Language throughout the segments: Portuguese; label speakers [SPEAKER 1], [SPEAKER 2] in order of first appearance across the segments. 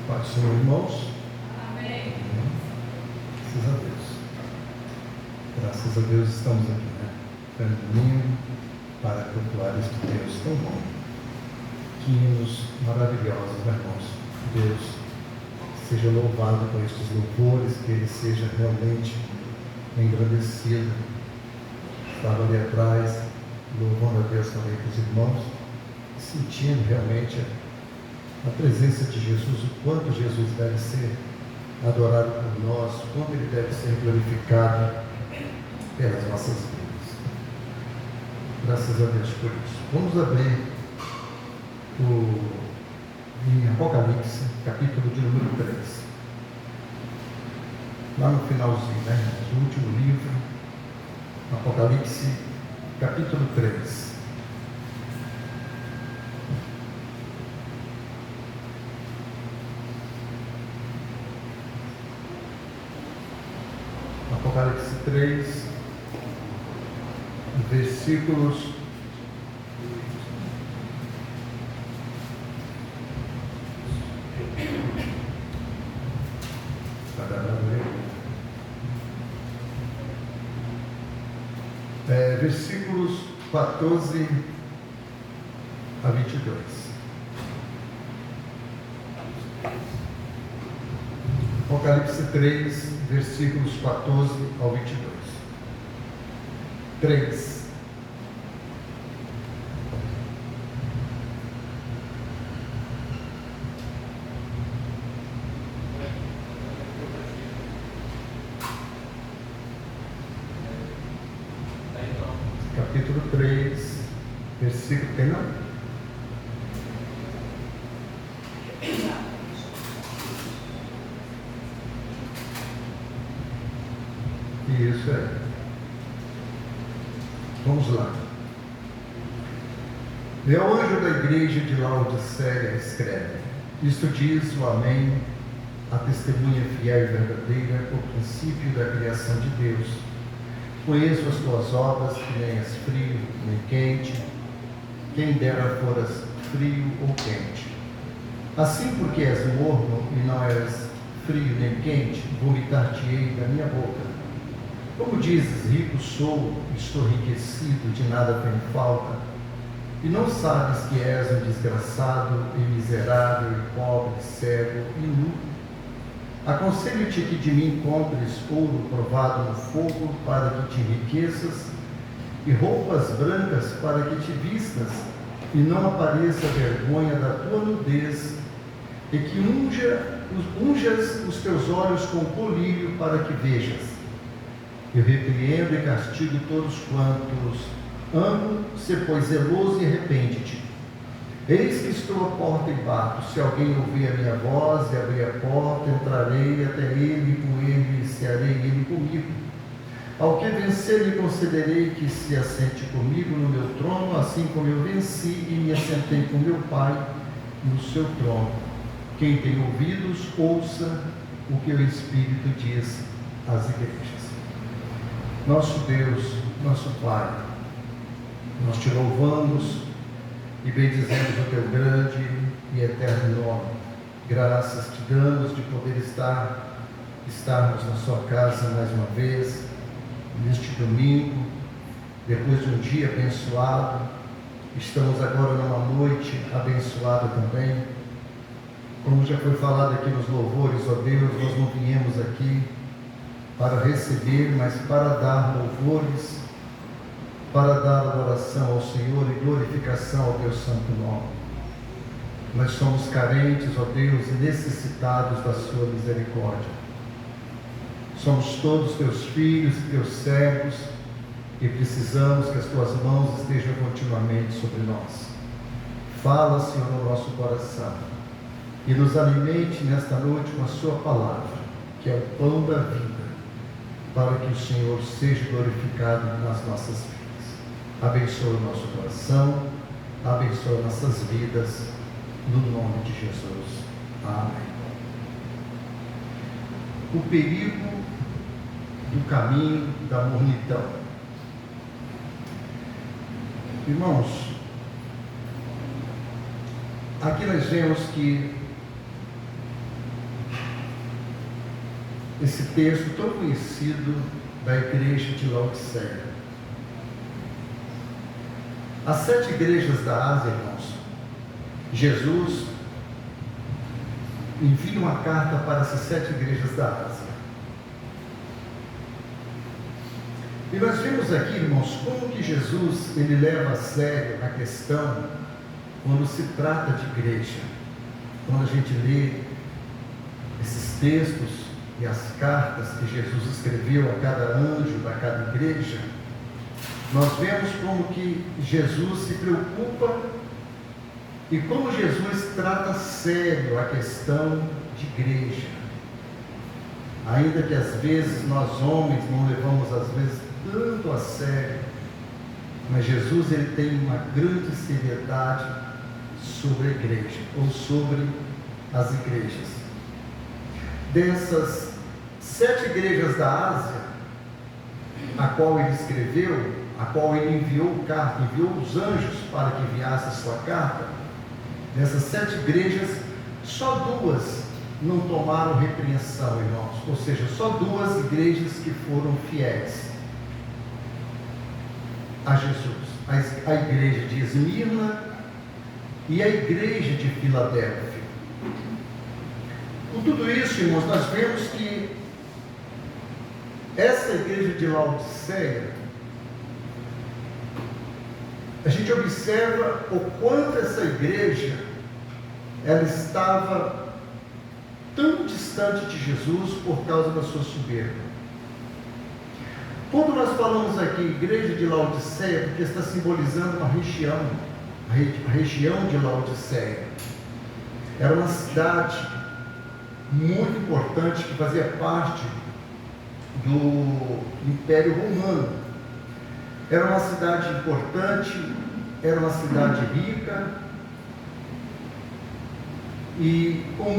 [SPEAKER 1] Pai do Senhor, irmãos.
[SPEAKER 2] Amém.
[SPEAKER 1] Graças a Deus. Graças a Deus estamos aqui, caminhando para cultuar este Deus tão bom. Que hinos maravilhosos, irmãos. Deus seja louvado com estes louvores, que Ele seja realmente engrandecido. Estava ali atrás, louvando a Deus também com os irmãos, sentindo realmente a presença de Jesus, o quanto Jesus deve ser adorado por nós, o quanto Ele deve ser glorificado pelas nossas vidas. Graças a Deus por isso. Vamos abrir em Apocalipse, capítulo de número 3. Lá no finalzinho, do último livro, Apocalipse, capítulo 3. Apocalipse 3, versículos 14 a 22. Apocalipse 3, versículos 14 ao 22. 3. Capítulo 3, versículo... Tem não? Isso é. Vamos lá. E ao anjo da igreja de Laodiceia escreve: isto diz o Amém, a testemunha fiel e verdadeira, o princípio da criação de Deus. Conheço as tuas obras, que nem és frio nem quente, quem dera foras frio ou quente. Assim, porque és morno e não és frio nem quente, vomitar-te-ei da minha boca. Como dizes, rico sou, estou enriquecido, de nada tenho falta, e não sabes que és um desgraçado e miserável e pobre, cego e nu? Aconselho-te que de mim compres ouro provado no fogo para que te enriqueças, e roupas brancas para que te vistas, e não apareça a vergonha da tua nudez, e que unjas os teus olhos com colírio para que vejas. Eu repreendo e castigo todos quantos amo, se pois zeloso e arrepende-te. Eis que estou à porta e bato. Se alguém ouvir a minha voz e abrir a porta, entrarei até ele e com ele iniciarei ele comigo. Ao que vencer, lhe concederei que se assente comigo no meu trono, assim como eu venci e me assentei com meu Pai no seu trono. Quem tem ouvidos, ouça o que o Espírito diz às igrejas. Nosso Deus, nosso Pai, nós te louvamos e bendizemos o teu grande e eterno nome. Graças te damos de poder estarmos na sua casa mais uma vez, neste domingo, depois de um dia abençoado. Estamos agora numa noite abençoada também. Como já foi falado aqui nos louvores, ó Deus, nós não viemos aqui para receber, mas para dar louvores, para dar adoração ao Senhor e glorificação ao teu santo nome. Nós somos carentes, ó Deus, e necessitados da sua misericórdia. Somos todos teus filhos e teus servos e precisamos que as tuas mãos estejam continuamente sobre nós. Fala, Senhor, no nosso coração e nos alimente nesta noite com a sua palavra, que é o pão da vida, para que o Senhor seja glorificado nas nossas vidas. Abençoa o nosso coração, abençoa nossas vidas, no nome de Jesus. Amém. O perigo do caminho da mornidão. Irmãos, aqui nós vemos que esse texto tão conhecido da igreja de Laodiceia. As 7 igrejas da Ásia, irmãos, Jesus envia uma carta para essas 7 igrejas da Ásia. E nós vemos aqui, irmãos, como que Jesus ele leva a sério a questão quando se trata de igreja. Quando a gente lê esses textos e as cartas que Jesus escreveu a cada anjo da cada igreja, nós vemos como que Jesus se preocupa e como Jesus trata a sério a questão de igreja. Ainda que às vezes nós homens não levamos às vezes tanto a sério, mas Jesus ele tem uma grande seriedade sobre a igreja, ou sobre as igrejas. Dessas 7 igrejas da Ásia, a qual ele escreveu, a qual ele enviou carta, enviou os anjos para que enviasse a sua carta, dessas 7 igrejas, só 2 não tomaram repreensão, irmãos, ou seja, só 2 igrejas que foram fiéis a Jesus, a igreja de Esmirna e a igreja de Filadélfia. Com tudo isso, irmãos, nós vemos que essa igreja de Laodiceia, a gente observa o quanto essa igreja ela estava tão distante de Jesus por causa da sua soberba. Quando nós falamos aqui igreja de Laodiceia, porque está simbolizando uma região, a região de Laodiceia era uma cidade muito importante que fazia parte do Império Romano. Era uma cidade importante, era uma cidade rica e com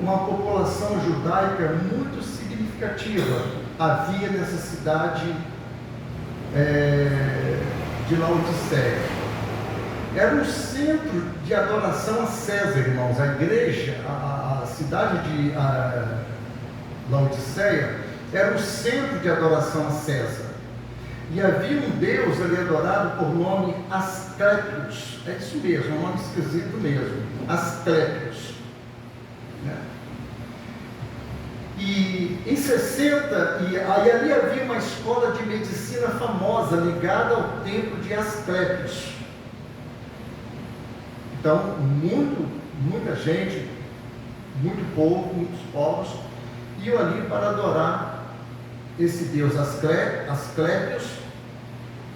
[SPEAKER 1] uma população judaica muito significativa havia nessa cidade de Laodiceia. Era um centro de adoração a César, irmãos. A igreja, a cidade de Laodiceia era um centro de adoração a César. E havia um deus ali adorado por nome Asclépios. É isso mesmo, é um nome esquisito mesmo. Asclépios. Né? E em 60, ali havia uma escola de medicina famosa ligada ao templo de Asclépios. Então, muita gente, muito povo, muitos povos, iam ali para adorar esse deus Asclépios,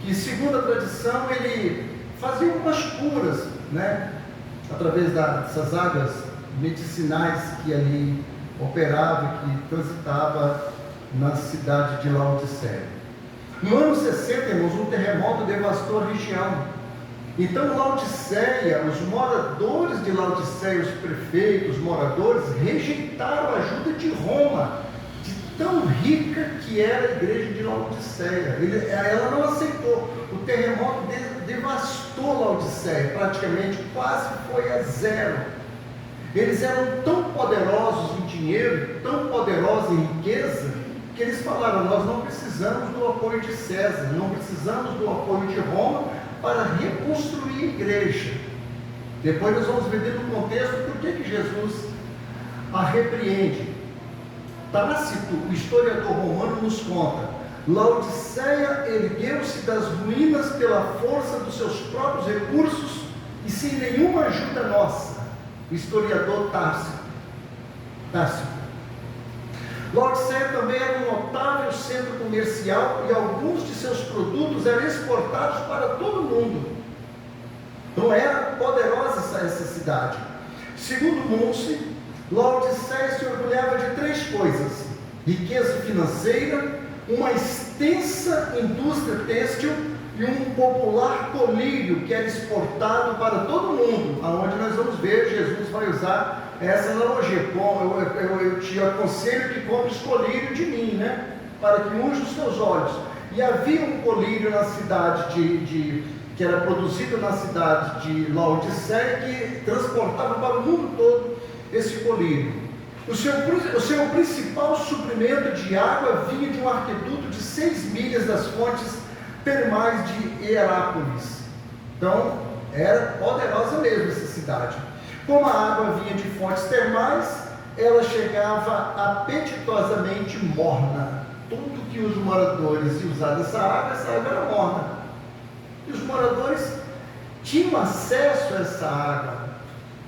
[SPEAKER 1] que segundo a tradição ele fazia algumas curas, né? Através dessas águas medicinais que ali operava, que transitava na cidade de Laodiceia. No ano 60, irmãos, um terremoto devastou a região. Então Laodiceia, os moradores de Laodiceia, os prefeitos, os moradores, rejeitaram a ajuda de Roma, de tão rica que era a igreja de Laodiceia. Ela não aceitou. O terremoto devastou Laodiceia, praticamente quase foi a zero. Eles eram tão poderosos em dinheiro, tão poderosos em riqueza, que eles falaram: nós não precisamos do apoio de César, não precisamos do apoio de Roma para reconstruir a igreja. Depois nós vamos ver no contexto por que Jesus a repreende. Tácito, o historiador romano, nos conta: Laodiceia ergueu-se das ruínas pela força dos seus próprios recursos e sem nenhuma ajuda nossa. O historiador Tácito. Laodiceia também era um notável centro comercial e alguns de seus produtos eram exportados para todo o mundo. Então era poderosa essa cidade. Segundo Munce, Laodiceia se orgulhava de 3 coisas: riqueza financeira, uma extensa indústria têxtil e um popular colírio que era exportado para todo mundo, aonde nós vamos ver, Jesus vai usar essa analogia: eu te aconselho que compres colírio de mim, né? Para que unja os teus olhos. E havia um colírio na cidade de que era produzido na cidade de Laodiceia, que transportava para o mundo todo esse colírio. O seu principal suprimento de água vinha de um arqueduto de 6 milhas das fontes termais de Hierápolis. Então, era poderosa mesmo essa cidade. Como a água vinha de fontes termais, ela chegava apetitosamente morna. Tudo que os moradores iam usar dessa água era morna. E os moradores tinham acesso a essa água.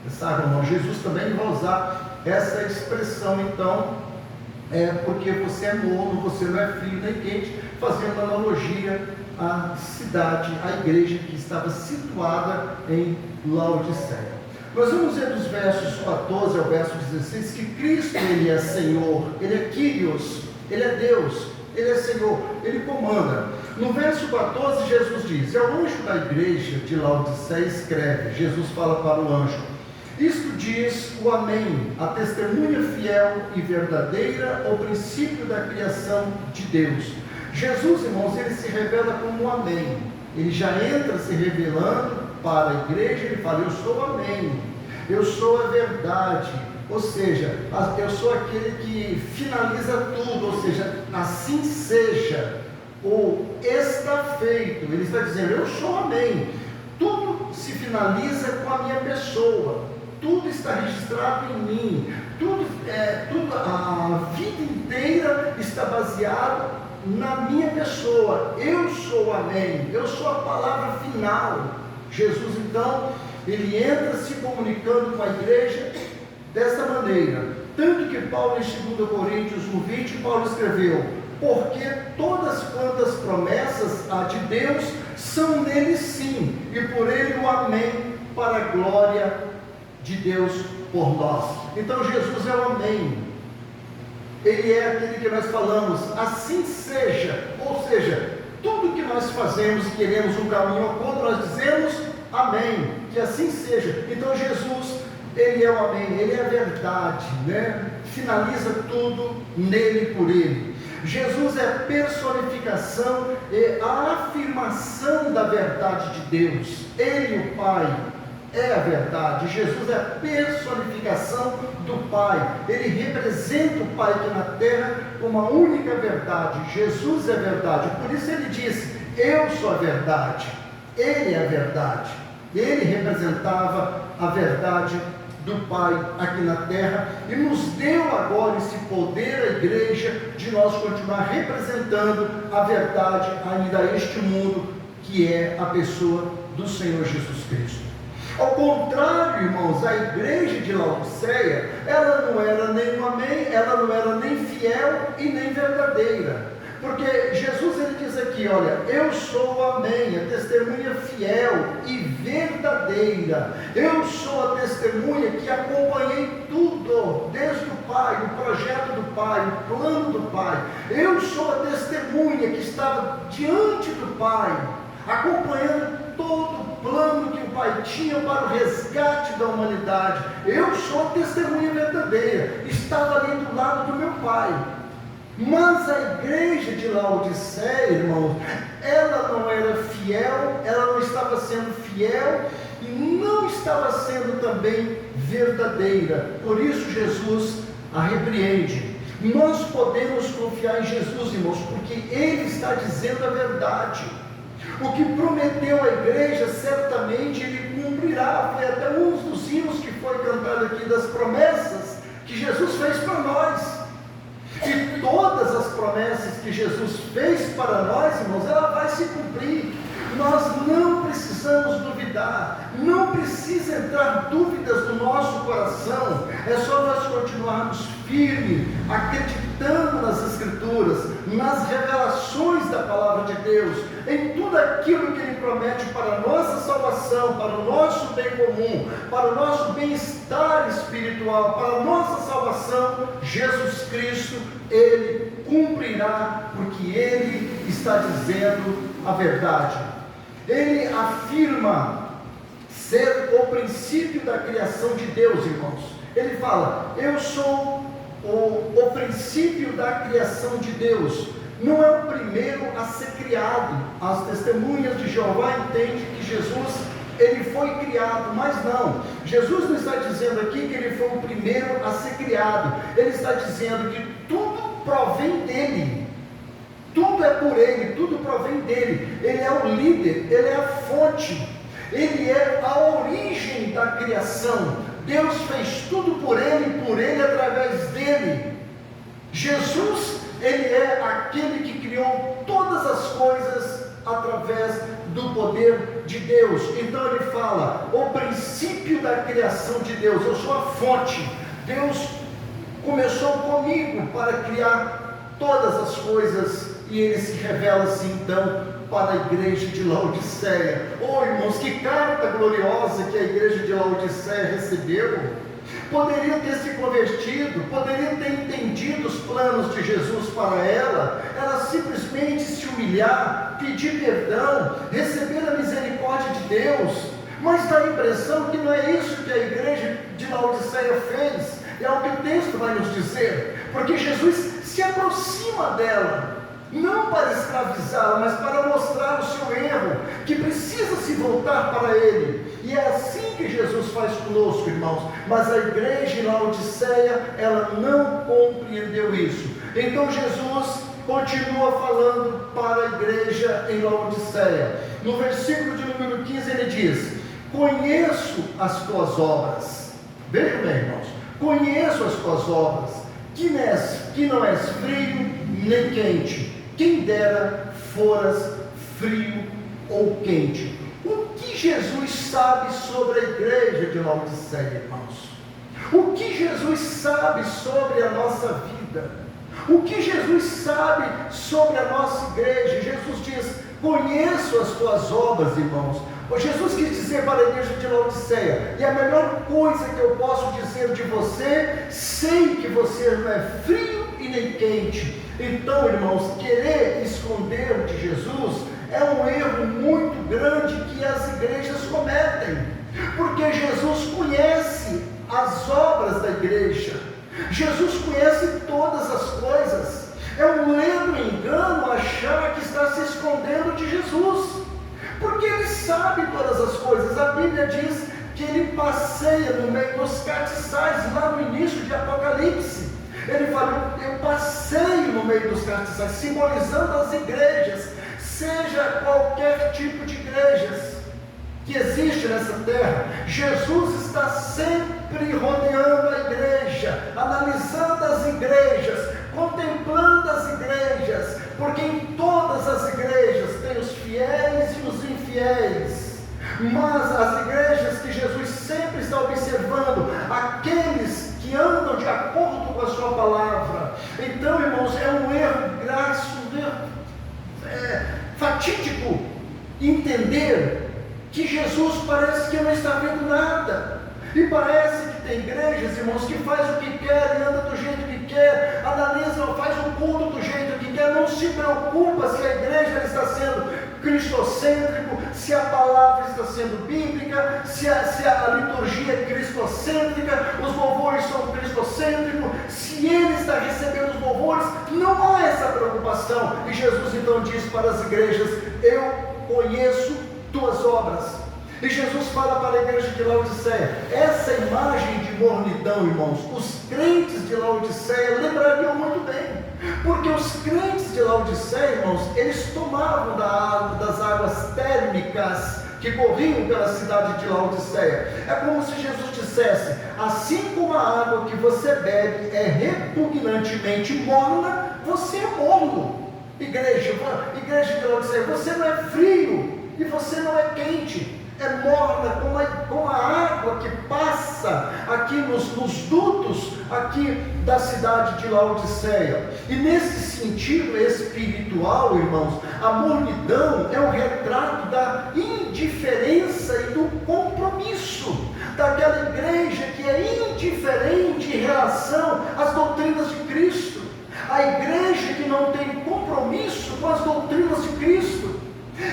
[SPEAKER 1] Essa água não. Jesus também vai usar essa expressão, então, porque você é morno, você não é frio nem quente, fazendo analogia à cidade, à igreja que estava situada em Laodiceia. Nós vamos ver dos versos 14 ao verso 16 que Cristo, Ele é Senhor, Ele é Kyrios, Ele é Deus, Ele é Senhor, Ele comanda. No verso 14, Jesus diz: ao anjo da igreja de Laodiceia escreve, Jesus fala para o anjo: isto diz o Amém, a testemunha fiel e verdadeira, o princípio da criação de Deus. Jesus, irmãos, Ele se revela como o Amém. Ele já entra se revelando para a igreja, Ele fala: eu sou o Amém, eu sou a verdade, ou seja, eu sou aquele que finaliza tudo, ou seja, assim seja, ou está feito. Ele está dizendo: eu sou o Amém. Tudo se finaliza com a minha pessoa, tudo está registrado em mim, a vida inteira está baseada na minha pessoa. Eu sou o Amém, eu sou a palavra final. Jesus, então, Ele entra se comunicando com a igreja desta maneira, tanto que Paulo, em 2 Coríntios 1:20, Paulo escreveu: porque todas quantas promessas há de Deus são nele sim, e por ele o Amém, para a glória de Deus por nós. Então Jesus é o Amém, Ele é aquele que nós falamos, assim seja, ou seja, tudo que nós fazemos e queremos um caminho oculto, nós dizemos Amém, que assim seja. Então Jesus, Ele é o Amém, Ele é a verdade, finaliza tudo nele, por Ele. Jesus é a personificação e a afirmação da verdade de Deus. Ele, o Pai, é a verdade. Jesus é a personificação do Pai. Ele representa o Pai aqui na terra como a única verdade. Jesus é a verdade. Por isso Ele disse: eu sou a verdade. Ele é a verdade. Ele representava a verdade do Pai aqui na terra e nos deu agora esse poder, a igreja, de nós continuar representando a verdade ainda a este mundo, que é a pessoa do Senhor Jesus Cristo. Ao contrário, irmãos, a igreja de Laodiceia, ela não era nem um Amém, ela não era nem fiel e nem verdadeira. Porque Jesus, Ele diz aqui, olha, eu sou o Amém, a testemunha fiel e verdadeira. Eu sou a testemunha que acompanhei tudo, desde o Pai, o projeto do Pai, o plano do Pai. Eu sou a testemunha que estava diante do Pai, acompanhando todo o plano que o Pai tinha para o resgate da humanidade. Eu sou a testemunha verdadeira, estava ali do lado do meu Pai. Mas a igreja de Laodiceia, irmãos, ela não era fiel, ela não estava sendo fiel e não estava sendo também verdadeira. Por isso Jesus a repreende. Nós podemos confiar em Jesus, irmãos, porque Ele está dizendo a verdade. O que prometeu à igreja, certamente Ele cumprirá. Foi até um dos hinos que foi cantado aqui, das promessas que Jesus fez para nós. E todas as promessas que Jesus fez para nós, irmãos, ela vai se cumprir. Nós não precisamos duvidar, não precisa entrar dúvidas no nosso coração. É só nós continuarmos firmes, acreditando nas Escrituras, nas revelações da Palavra de Deus, em tudo aquilo que Ele promete para a nossa salvação, para o nosso bem comum, para o nosso bem-estar espiritual, para a nossa salvação. Jesus Cristo, Ele cumprirá, porque Ele está dizendo a verdade. Ele afirma ser o princípio da criação de Deus, irmãos. Ele fala: eu sou o princípio da criação de Deus. não é o primeiro a ser criado. As testemunhas de Jeová entendem que Jesus, ele foi criado, mas não. Jesus não está dizendo aqui que ele foi o primeiro a ser criado. Ele está dizendo que tudo provém dele. Tudo é por ele, tudo provém dele. Ele é o líder, ele é a fonte, ele é a origem da criação. Deus fez tudo por ele através dele. Jesus, ele é aquele que criou todas as coisas através do poder de Deus. Então ele fala, o princípio da criação de Deus, eu sou a fonte. Deus começou comigo para criar todas as coisas, e ele se revela assim então para a igreja de Laodiceia. Oh irmãos, que carta gloriosa que a igreja de Laodiceia recebeu. Poderia ter se convertido, poderia ter entendido os planos de Jesus para ela, ela simplesmente se humilhar, pedir perdão, receber a misericórdia de Deus, mas dá a impressão que não é isso que a igreja de Laodiceia fez. É o que o texto vai nos dizer, porque Jesus se aproxima dela, não para escravizá-la, mas para mostrar o seu erro, que precisa se voltar para ele. E é assim que Jesus faz conosco, irmãos. Mas a igreja em Laodiceia, ela não compreendeu isso. Então Jesus continua falando para a igreja em Laodiceia. No versículo de número 15 ele diz: conheço as tuas obras. Vejam bem, irmãos, conheço as tuas obras, que não és frio nem quente. Quem dera foras frio ou quente. O que Jesus sabe sobre a igreja de Laodiceia, irmãos? O que Jesus sabe sobre a nossa vida? O que Jesus sabe sobre a nossa igreja? Jesus diz: conheço as tuas obras, irmãos. Jesus quis dizer para a igreja de Laodiceia, e a melhor coisa que eu posso dizer de você, sei que você não é frio e nem quente. Então, irmãos, querer esconder de Jesus é um erro muito grande que as igrejas cometem, porque Jesus conhece as obras da igreja, Jesus conhece todas as coisas. É um ledo engano achar que está se escondendo de Jesus, porque ele sabe todas as coisas. A Bíblia diz que ele passeia no meio dos castiçais, lá no início de Apocalipse. Ele fala: eu passeio no meio dos castiçais, simbolizando as igrejas, seja qualquer tipo de igrejas que existe nessa terra. Jesus está sempre rodeando a igreja, analisando as igrejas, contemplando as igrejas, porque em todas as igrejas tem os fiéis e os infiéis, mas as igrejas que Jesus sempre está observando, aqueles que andam de acordo com a sua palavra. Então, irmãos, é um erro graço, fatídico entender que Jesus parece que não está vendo nada, e parece que tem igrejas, irmãos, que faz o que quer e anda do jeito que quer, analisa, faz o culto do jeito que quer, não se preocupa se a igreja está sendo cristocêntrico, se a palavra está sendo bíblica, se a liturgia é cristocêntrica, os louvores são cristocêntricos, se ele está recebendo os louvores, não há essa preocupação. E Jesus então diz para as igrejas: eu conheço tuas obras. E Jesus fala para a igreja de Laodiceia, essa imagem de mornidão, irmãos, os crentes de Laodiceia lembrariam muito bem, porque os crentes de Laodiceia, irmãos, eles tomavam das águas térmicas que corriam pela cidade de Laodiceia. É como se Jesus dissesse: assim como a água que você bebe é repugnantemente morna, você é morno. Igreja de Laodiceia, você não é frio e você não é quente, é morna como a água que passa aqui nos dutos aqui da cidade de Laodiceia. E nesse sentido espiritual, irmãos, a mornidão é um retrato da indiferença e do compromisso daquela igreja que é indiferente em relação às doutrinas de Cristo, a igreja que não tem compromisso com as doutrinas de Cristo.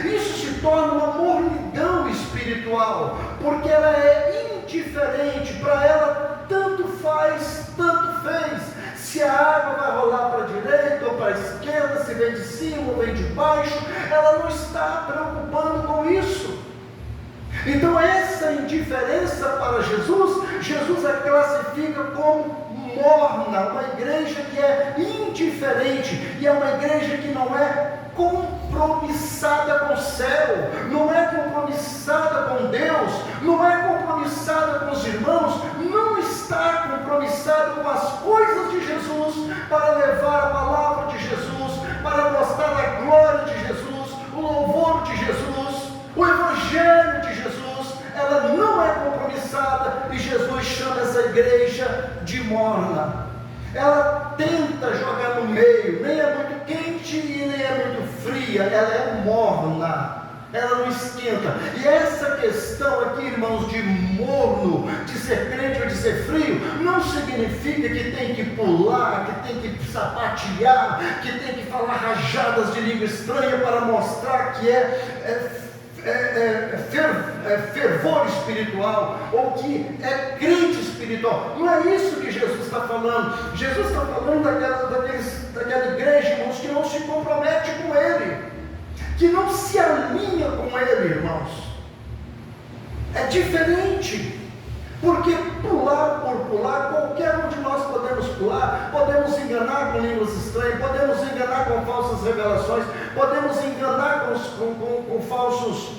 [SPEAKER 1] Isso se torna uma mornidão espiritual, porque ela é indiferente, para ela tanto faz, tanto fez, se a água vai rolar para a direita ou para a esquerda, se vem de cima ou vem de baixo, ela não está preocupando com isso. Então essa indiferença para Jesus a classifica como morna, uma igreja que é indiferente, e é uma igreja que não é compromissada com o céu, não é compromissada com Deus, não é compromissada com os irmãos, não está compromissada com as coisas de Jesus, para levar a palavra de Jesus, para mostrar a glória de Jesus, o louvor de Jesus, o evangelho de Jesus. Ela não é compromissada, e Jesus chama essa igreja de morna. Ela tenta jogar no meio, nem é muito quente e nem é muito fria, ela é morna, ela não esquenta. E essa questão aqui, irmãos, de morno, de ser crente ou de ser frio, não significa que tem que pular, que tem que sapatear, que tem que falar rajadas de língua estranha para mostrar que fervor espiritual, ou que é crente espiritual. Não é isso que Jesus está falando. Jesus está falando daquela igreja, irmãos, que não se compromete com Ele, que não se alinha com Ele, irmãos. É diferente, porque pular por pular, qualquer um de nós podemos pular, podemos enganar com línguas estranhas, podemos enganar com falsas revelações, podemos enganar com falsos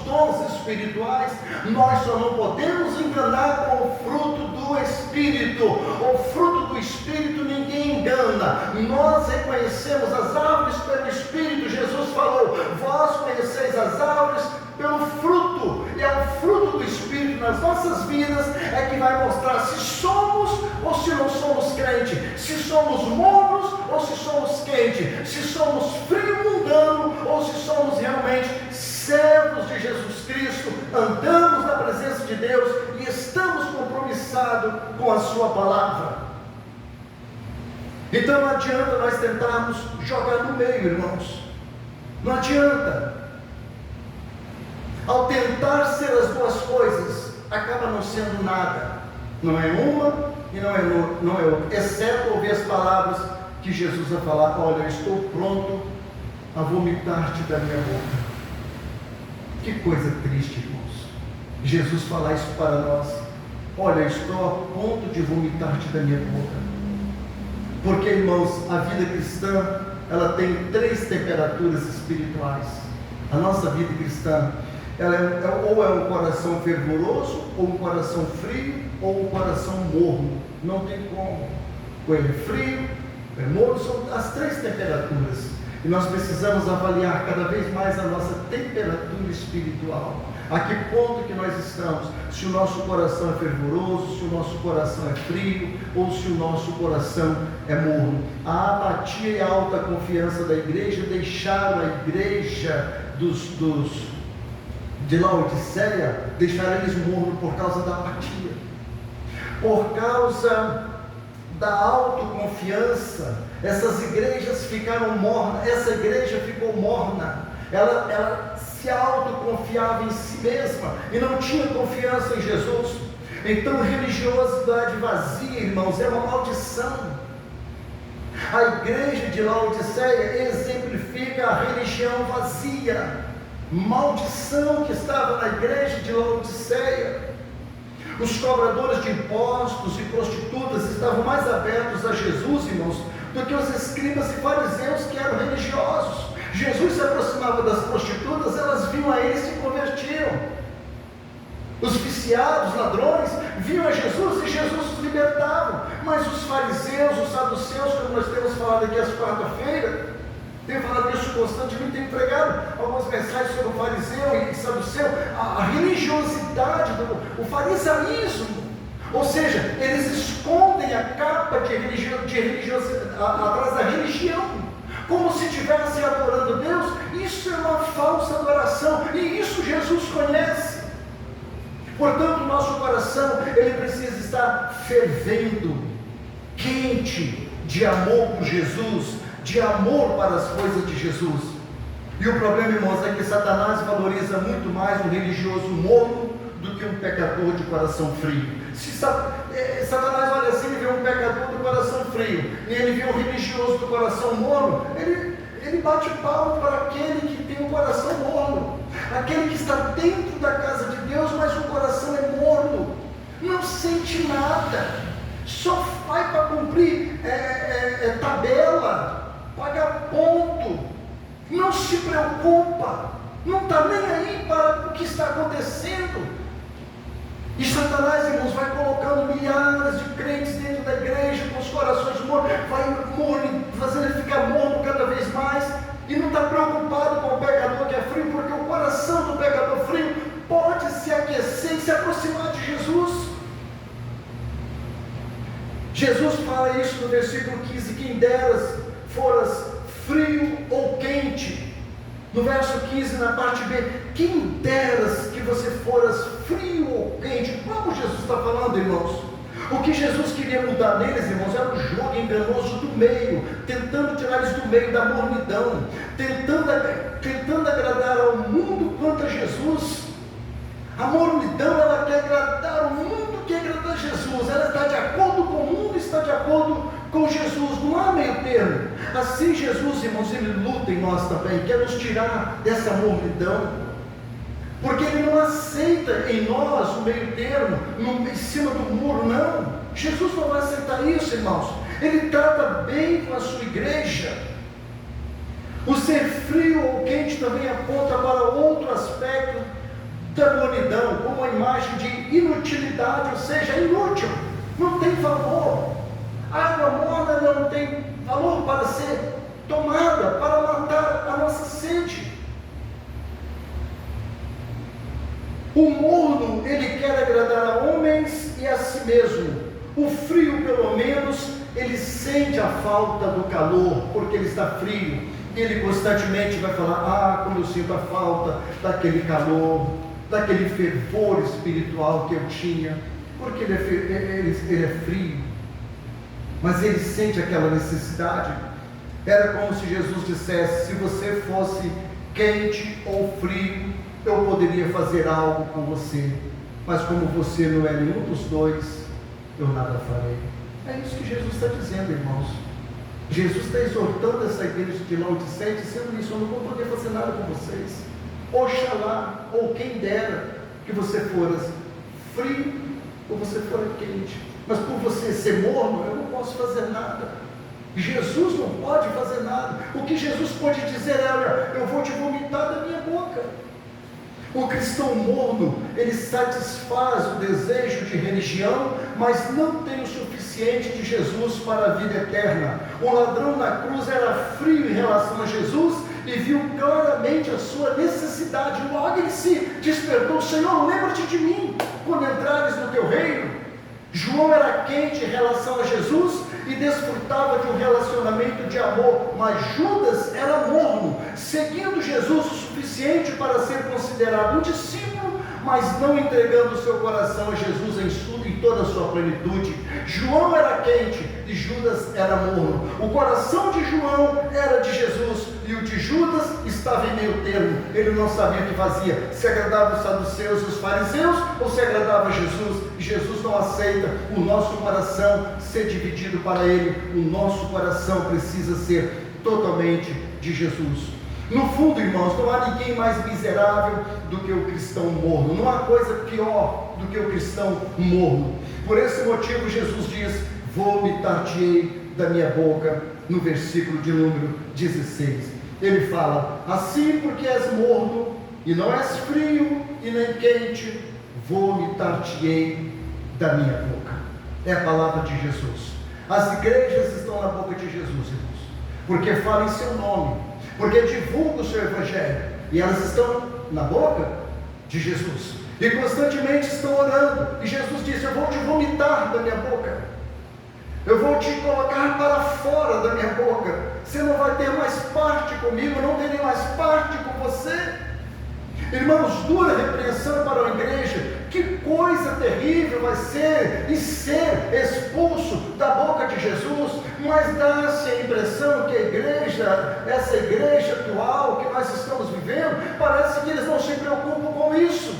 [SPEAKER 1] dons espirituais. Nós só não podemos enganar com o fruto do Espírito. O fruto do Espírito ninguém engana. Nós reconhecemos as árvores pelo Espírito. Jesus falou: vós conheceis as árvores pelo fruto. E é o fruto do Espírito nas nossas vidas é que vai mostrar se somos ou se não somos crentes, se somos mornos ou se somos quentes, se somos frio mundano ou se somos realmente servos de Jesus Cristo, andamos na presença de Deus e estamos compromissados com a sua palavra. Então não adianta nós tentarmos jogar no meio, irmãos. Não adianta. Ao tentar ser as duas coisas, acaba não sendo nada. Não é uma e não é outra, exceto ouvir as palavras que Jesus vai falar: olha, eu estou pronto a vomitar-te da minha boca. Que coisa triste, irmãos, Jesus falar isso para nós: olha, eu estou a ponto de vomitar-te da minha boca. Porque, irmãos, a vida cristã, ela tem 3 temperaturas espirituais. A nossa vida cristã, ela ou é um coração fervoroso, ou um coração frio, ou um coração morno. Não tem como. Ou ele é frio, ou é morno, são as 3 temperaturas. E nós precisamos avaliar cada vez mais a nossa temperatura espiritual. A que ponto que nós estamos? Se o nosso coração é fervoroso, se o nosso coração é frio, ou se o nosso coração é morno. A apatia e a alta confiança da igreja deixaram a igreja de Laodiceia, deixaram eles mornos por causa da apatia, por causa da autoconfiança. Essas igrejas ficaram mornas. Essa igreja ficou morna. Ela se autoconfiava em si mesma e não tinha confiança em Jesus. Então, religiosidade vazia, irmãos, é uma maldição. A igreja de Laodiceia exemplifica a religião vazia, maldição que estava na igreja de Laodiceia. Os cobradores de impostos e prostitutas estavam mais abertos a Jesus, irmãos, do que os escribas e fariseus, que eram religiosos. Jesus se aproximava das prostitutas, elas vinham a ele e se convertiam. Os viciados, ladrões, vinham a Jesus e Jesus os libertava. Mas os fariseus, os saduceus, como nós temos falado aqui às quarta-feira, tenho falado isso constantemente, tenho pregado algumas mensagens sobre o fariseu e saduceu, a religiosidade, o farisaísmo. Ou seja, eles escondem a capa de religiosidade atrás da religião, como se estivessem adorando Deus. Isso é uma falsa adoração, e isso Jesus conhece. Portanto, o nosso coração, ele precisa estar fervendo, quente, de amor por Jesus, de amor para as coisas de Jesus. E o problema, irmãos, é que Satanás valoriza muito mais um religioso morno do que um pecador de coração frio. Se Satanás olha assim, ele vê um pecador do coração frio, e ele vê um religioso do coração morno, ele bate palmo para aquele que tem um coração morno, aquele que está dentro da casa de Deus, mas o coração é morno, não sente nada, só vai para cumprir tabela, paga ponto, não se preocupa, não está nem aí para o que está acontecendo. E Satanás, irmãos, vai colocando milhares de crentes dentro da igreja, com os corações mornos, vai fazendo ele ficar morno cada vez mais, e não está preocupado com o pecador que é frio, porque o coração do pecador frio pode se aquecer e se aproximar de Jesus. Jesus fala isso no versículo 15: quem deras foras frio ou quente. No verso 15, na parte B, quem deras que você foras frio ou quente. Como Jesus está falando, irmãos? O que Jesus queria mudar neles, irmãos, era o jogo enganoso do meio, tentando tirar eles do meio da mornidão, tentando agradar ao mundo quanto a Jesus. A mornidão, ela quer agradar o mundo, quer agradar Jesus, ela está de acordo com o mundo, está de acordo com Jesus, não há meio termo. Assim Jesus, irmãos, ele luta em nós também, quer nos tirar dessa mornidão, porque ele não aceita em nós o meio termo, em cima do muro, não. Jesus não vai aceitar isso, irmãos. Ele trata bem com a sua igreja. O ser frio ou quente também aponta para outro aspecto da mornidão, como a imagem de inutilidade, ou seja, é inútil, não tem valor. A água morna não tem valor para ser tomada, para matar a nossa sede. O morno, ele quer agradar a homens e a si mesmo. O frio, pelo menos, ele sente a falta do calor, porque ele está frio. E ele constantemente vai falar: como eu sinto a falta daquele calor, daquele fervor espiritual que eu tinha, porque ele é frio. Mas ele sente aquela necessidade. Era como se Jesus dissesse: se você fosse quente ou frio, eu poderia fazer algo com você, mas como você não é nenhum dos dois, eu nada farei. É isso que Jesus está dizendo, irmãos. Jesus está exortando essa igreja de Laodiceia, dizendo isso: eu não vou poder fazer nada com vocês. Oxalá, ou quem dera, que você foras frio ou você fora quente, mas por você ser morno, eu não posso fazer nada. Jesus não pode fazer nada. O que Jesus pode dizer é: olha, eu vou te vomitar da minha boca. O cristão morno, ele satisfaz o desejo de religião, mas não tem o suficiente de Jesus para a vida eterna. O ladrão na cruz era frio em relação a Jesus e viu claramente a sua necessidade. Logo ele se despertou: Senhor, lembra-te de mim quando entrares no teu reino. João era quente em relação a Jesus e desfrutava de um relacionamento de amor, mas Judas era morno, seguindo Jesus o suficiente para ser considerado um discípulo, mas não entregando o seu coração a Jesus em toda a sua plenitude. João era quente e Judas era morno. O coração de João era de Jesus e o de Judas estava em meio termo. Ele não sabia o que fazia, se agradava os saduceus e os fariseus ou se agradava a Jesus. Jesus não aceita o nosso coração ser dividido para ele. O nosso coração precisa ser totalmente de Jesus. No fundo, irmãos, não há ninguém mais miserável do que o cristão morno. Não há coisa pior do que o cristão morno. Por esse motivo Jesus diz: vomitar-te-ei da minha boca, no versículo de número 16. Ele fala: assim porque és morno, e não és frio e nem quente, vomitar-te-ei da minha boca. É a palavra de Jesus. As igrejas estão na boca de Jesus, irmãos, porque falam em seu nome, porque divulgam o seu evangelho, e elas estão na boca de Jesus, e constantemente estão orando, e Jesus diz: eu vou te vomitar da minha boca, eu vou te colocar para fora da minha boca, você não vai ter mais parte comigo, não terei mais parte com você. Irmãos, dura repreensão para a igreja. Que coisa terrível vai ser e ser expulso da boca de Jesus. Mas dá-se a impressão que a igreja, essa igreja atual que nós estamos vivendo, parece que eles não se preocupam com isso.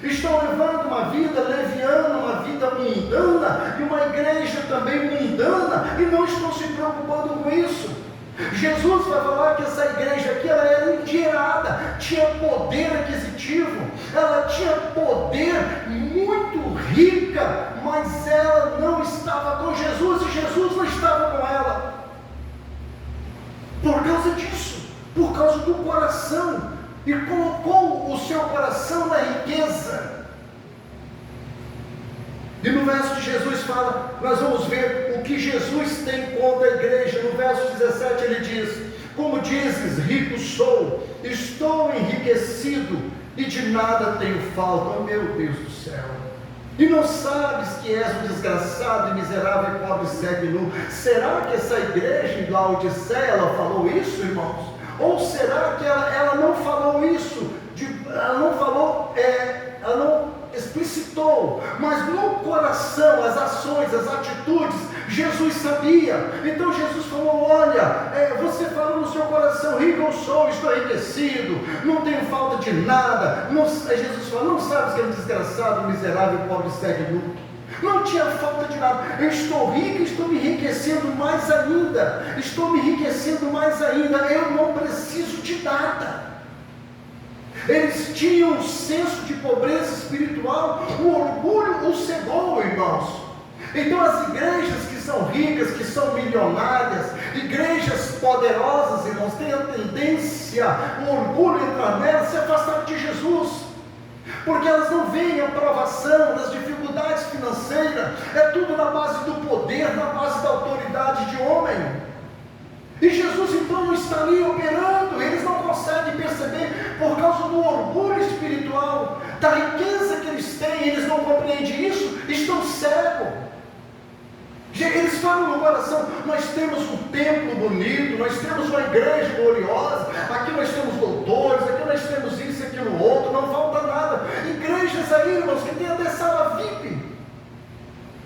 [SPEAKER 1] Estão levando uma vida leviana, uma vida mundana, e uma igreja também mundana, e não estão se preocupando com isso. Jesus vai falar que essa igreja aqui, ela era endinheirada, tinha poder aquisitivo, ela tinha poder muito rica, mas ela não estava com Jesus, e Jesus não estava com ela. Por causa disso, por causa do coração, e colocou o seu coração na riqueza. E no verso de Jesus fala, nós vamos ver o que Jesus tem contra a igreja. No verso 17 ele diz: como dizes, rico sou, estou enriquecido e de nada tenho falta. Oh meu Deus do céu! E não sabes que és um desgraçado e miserável e pobre, cego e nu? Será que essa igreja em Laodiceia, ela falou isso, irmãos? Ou será que ela não falou isso, ela não explicitou, mas no coração, as ações, as atitudes, Jesus sabia. Então Jesus falou: olha, você falou no seu coração, rico eu sou, estou enriquecido, não tenho falta de nada. Jesus falou: não sabes que é um desgraçado, miserável, pobre, cego e nu? Não tinha falta de nada. Eu estou rico, estou me enriquecendo mais ainda. Estou me enriquecendo mais ainda. Eu não preciso de nada. Eles tinham um senso de pobreza espiritual. O orgulho os cegou, irmãos. Então as igrejas que são ricas, que são milionárias, igrejas poderosas, irmãos, têm a tendência, o orgulho entrar nelas, se afastar de Jesus. Porque elas não veem a provação das dificuldades financeiras, é tudo na base do poder, na base da autoridade de homem. E Jesus então não está ali operando, eles não conseguem perceber por causa do orgulho espiritual, da riqueza que eles têm, eles não compreendem isso, estão cegos. Eles falam no coração: nós temos um templo bonito, nós temos uma igreja gloriosa, aqui nós temos doutores, aqui nós temos isso e aquilo outro, não falta nada. Igrejas aí, irmãos, que tem até sala VIP,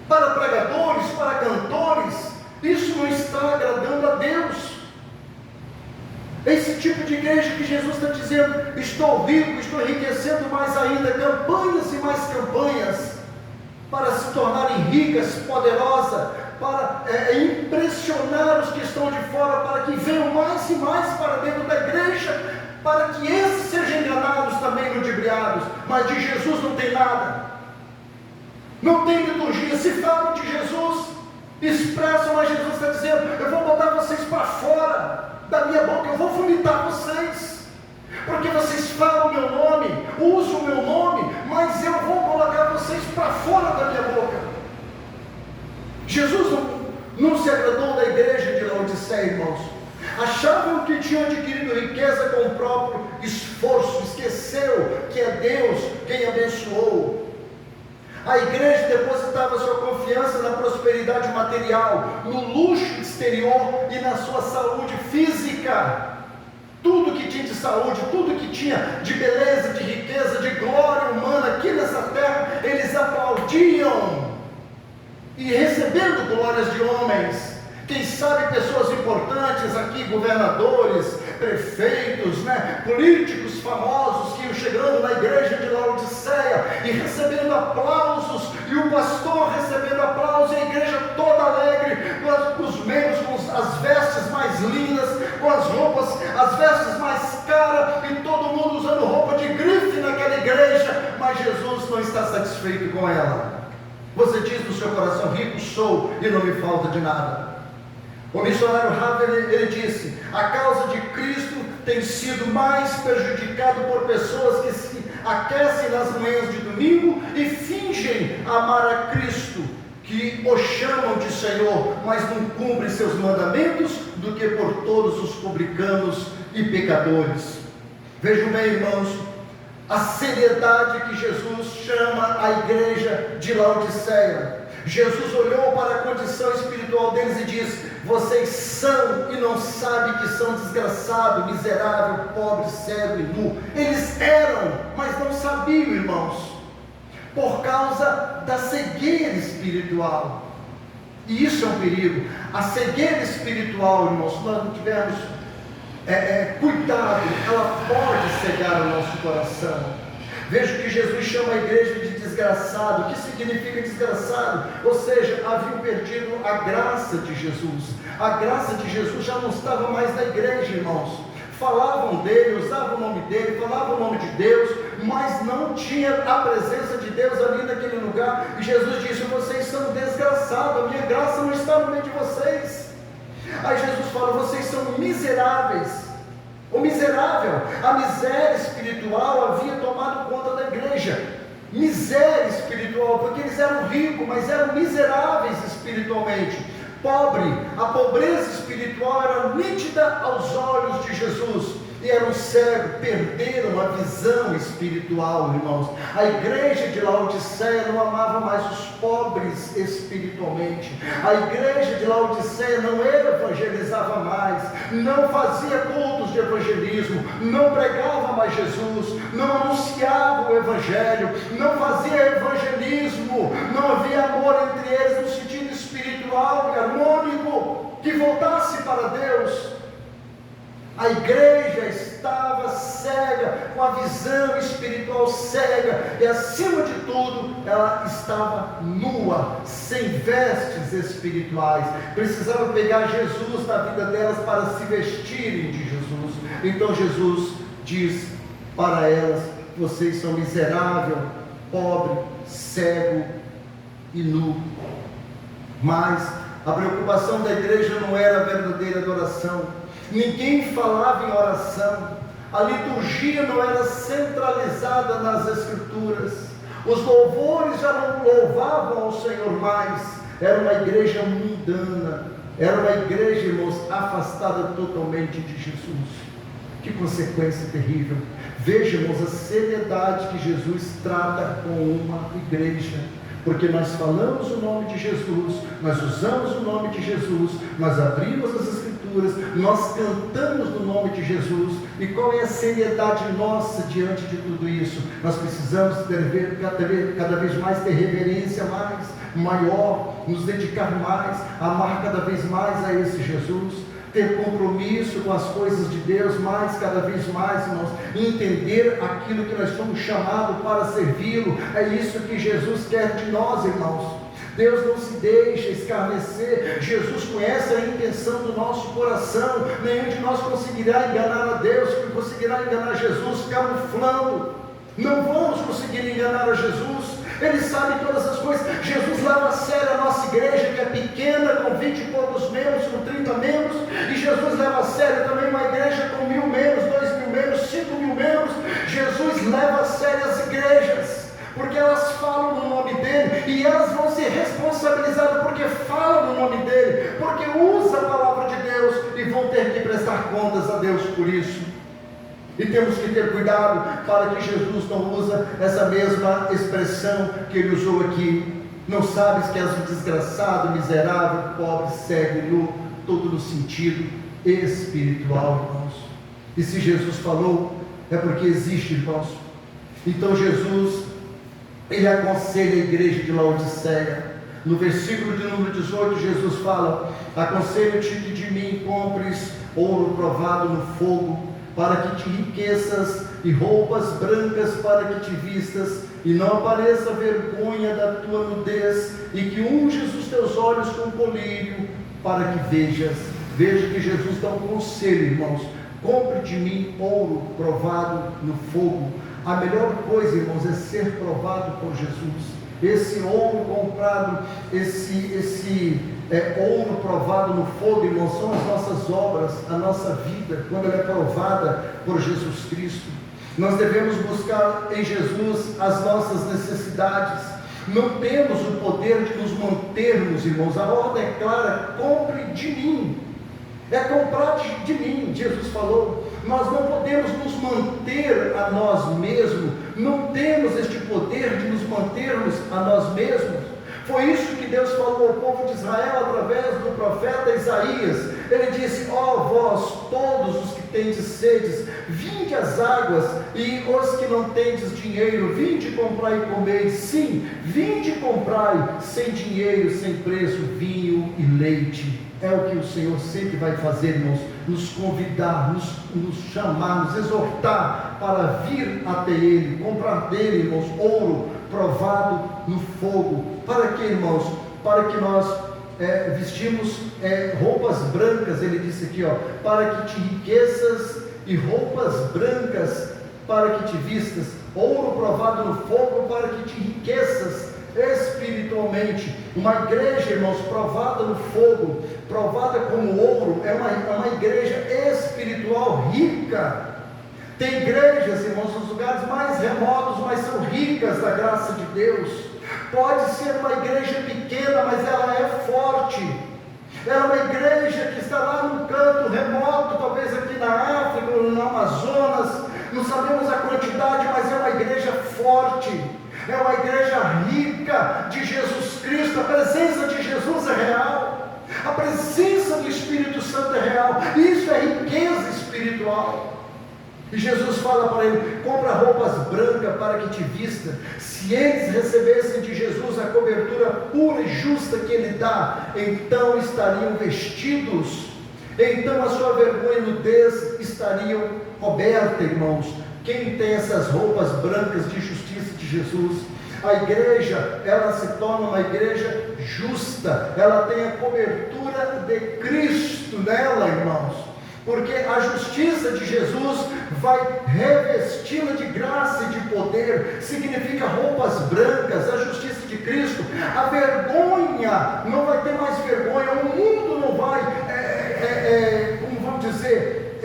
[SPEAKER 1] para pregadores, para cantores. Isso não está agradando a Deus. Esse tipo de igreja que Jesus está dizendo: estou rico, estou enriquecendo mais ainda, campanhas e mais campanhas, para se tornarem ricas, poderosas, para impressionar os que estão de fora, para que venham mais e mais para dentro da igreja, para que esses sejam enganados também, ludibriados. Mas de Jesus não tem nada, não tem liturgia. Se falam de Jesus, expressam, mas Jesus está dizendo: eu vou botar vocês para fora da minha boca, eu vou vomitar vocês, porque vocês falam o meu nome, usam o meu nome, mas eu vou colocar vocês para fora da minha boca. Jesus não se agradou da igreja de Laodiceia, irmãos. Achavam que tinham adquirido riqueza com o próprio esforço, esqueceu que é Deus quem abençoou. A igreja depositava sua confiança na prosperidade material, no luxo exterior e na sua saúde física. Tudo que tinha de saúde, tudo que tinha de beleza, de riqueza, de glória humana aqui nessa terra, eles aplaudiam, e recebendo glórias de homens. Quem sabe pessoas importantes aqui, governadores, prefeitos, políticos famosos, que iam chegando na igreja de Laodiceia e recebendo aplausos, e o pastor recebendo aplausos, e a igreja toda alegre, com os membros com as vestes mais lindas, com as roupas, as vestes mais caras, e todo mundo usando roupa de grife naquela igreja, mas Jesus não está satisfeito com ela. Você diz no seu coração: rico sou e não me falta de nada. O missionário Haver, ele disse: a causa de Cristo tem sido mais prejudicado por pessoas que se aquecem nas manhãs de domingo e fingem amar a Cristo, que o chamam de Senhor, mas não cumprem seus mandamentos, do que por todos os publicanos e pecadores. Vejam bem, irmãos, a seriedade que Jesus chama a igreja de Laodiceia. Jesus olhou para a condição espiritual deles e diz: vocês são e não sabem que são desgraçados, miserável, pobre, cego e nu. Eles eram, mas não sabiam, irmãos, por causa da cegueira espiritual. E isso é um perigo. A cegueira espiritual, irmãos, se nós não tivermos cuidado, ela pode cegar o nosso coração. Vejo que Jesus chama a igreja de desgraçado. O que significa desgraçado? Ou seja, haviam perdido a graça de Jesus. A graça de Jesus já não estava mais na igreja, irmãos. Falavam dele, usavam o nome dele, falavam o nome de Deus, mas não tinha a presença de Deus ali naquele lugar. E Jesus disse: vocês são desgraçados, a minha graça não está no meio de vocês. Aí Jesus fala: vocês são miseráveis. O miserável, a miséria espiritual havia tomado conta da igreja. Miséria espiritual, porque eles eram ricos, mas eram miseráveis espiritualmente. Pobre, a pobreza espiritual era nítida aos olhos de Jesus. E eram cegos, perderam a visão espiritual, irmãos. A igreja de Laodiceia não amava mais os pobres espiritualmente. A igreja de Laodiceia não evangelizava mais, não fazia cultos de evangelismo, não pregava mais Jesus, não anunciava o evangelho, não fazia evangelismo, não havia amor entre eles no sentido espiritual e harmônico, que voltasse para Deus. A igreja estava cega, com a visão espiritual cega, e acima de tudo, ela estava nua, sem vestes espirituais. Precisava pegar Jesus na vida delas para se vestirem de Jesus. Então Jesus diz para elas: vocês são miserável, pobre, cego e nu. Mas a preocupação da igreja não era a verdadeira adoração. Ninguém falava em oração. A liturgia não era centralizada nas Escrituras. Os louvores já não louvavam ao Senhor mais. Era uma igreja mundana. Era uma igreja, irmãos, afastada totalmente de Jesus. Que consequência terrível. Veja, irmãos, a seriedade que Jesus trata com uma igreja. Porque nós falamos o nome de Jesus, nós usamos o nome de Jesus, nós abrimos as Escrituras, nós cantamos no nome de Jesus. E qual é a seriedade nossa diante de tudo isso? Nós precisamos cada vez mais ter reverência maior, nos dedicar mais, amar cada vez mais a esse Jesus, ter compromisso com as coisas de Deus cada vez mais, irmãos, entender aquilo que nós somos chamados para servi-lo. É isso que Jesus quer de nós, irmãos. Deus não se deixa escarnecer. Jesus conhece a intenção do nosso coração. Nenhum de nós conseguirá enganar a Deus, conseguirá enganar Jesus camuflando. Não vamos conseguir enganar a Jesus. Ele sabe todas as coisas. Jesus leva a sério a nossa igreja, que é pequena, com 20 e poucos membros, com 30 membros. E Jesus leva a sério também uma igreja com 1000 membros, 2000 membros, 5000 membros. Jesus leva a sério as igrejas, porque elas falam no nome dele, e elas vão ser responsabilizadas porque falam no nome dele, porque usam a palavra de Deus, e vão ter que prestar contas a Deus por isso. E temos que ter cuidado para que Jesus não use essa mesma expressão que ele usou aqui. Não sabes que és um desgraçado, miserável, pobre, cego e nu, todo no sentido espiritual, irmãos. E se Jesus falou, é porque existe, irmãos. Então Jesus, ele aconselha a igreja de Laodiceia. No versículo de número 18, Jesus fala: aconselho-te que de mim compres ouro provado no fogo, para que te enriqueças, e roupas brancas para que te vistas, e não apareça vergonha da tua nudez, e que unges os teus olhos com colírio, para que vejas. Veja que Jesus dá um conselho, irmãos: compre de mim ouro provado no fogo. A melhor coisa, irmãos, é ser provado por Jesus. Esse ouro comprado, esse ouro provado no fogo, irmãos, são as nossas obras, a nossa vida, quando ela é provada por Jesus Cristo. Nós devemos buscar em Jesus as nossas necessidades. Não temos o poder de nos mantermos, irmãos. A ordem é clara: compre de mim. É comprar de mim, Jesus falou. Nós não podemos nos manter a nós mesmos, não temos este poder de nos mantermos a nós mesmos. Foi isso que Deus falou ao povo de Israel através do profeta Isaías. Ele disse: ó vós todos os que tendes sedes, vinde às águas, e os que não tendes dinheiro, vinde comprai e comei. Sim, vinde comprai sem dinheiro, sem preço, vinho e leite. É o que o Senhor sempre vai fazer, irmãos, nos convidar, nos chamar, nos exortar para vir até Ele, comprar dele, irmãos, ouro provado no fogo. Para que, irmãos? Para que nós vestimos roupas brancas, ele disse aqui, para que te enriqueças, e roupas brancas para que te vistas, ouro provado no fogo para que te enriqueças espiritualmente. Uma igreja, irmãos, provada no fogo, provada como ouro, é uma igreja espiritual rica. Tem igrejas, irmãos, nos lugares mais remotos, mas são ricas da graça de Deus. Pode ser uma igreja pequena, mas ela é forte. Ela é uma igreja que está lá num canto remoto, talvez aqui na África ou no Amazonas, não sabemos a quantidade, mas é uma igreja forte, é uma igreja rica de Jesus Cristo. A presença de Jesus é real, a presença do Espírito Santo é real, isso é riqueza espiritual. E Jesus fala para ele: compra roupas brancas para que te vista. Se eles recebessem de Jesus a cobertura pura e justa que Ele dá, então estariam vestidos, então a sua vergonha e nudez estariam cobertas, irmãos. Quem tem essas roupas brancas de justiça de Jesus? A igreja, ela se torna uma igreja justa, ela tem a cobertura de Cristo nela, irmãos. Porque a justiça de Jesus vai revesti-la de graça e de poder, significa roupas brancas. A justiça de Cristo, a vergonha, não vai ter mais vergonha, o mundo não vai, como vamos dizer,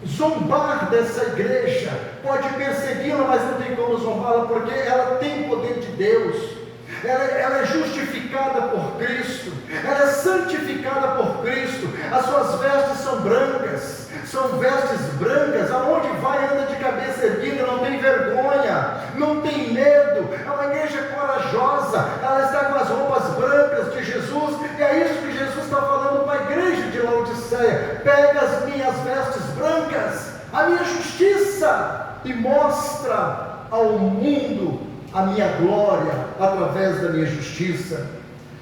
[SPEAKER 1] zombar dessa igreja, pode persegui-la, mas não tem como zombá-la, porque ela tem o poder de Deus. Ela é justificada por Cristo, ela é santificada por Cristo. As suas vestes são brancas, são vestes brancas. Aonde vai anda de cabeça erguida, não tem vergonha, não tem medo. É uma igreja corajosa, ela está com as roupas brancas de Jesus. E é isso que Jesus está falando para a igreja de Laodiceia: pega as minhas vestes brancas, a minha justiça, e mostra ao mundo a minha glória através da minha justiça.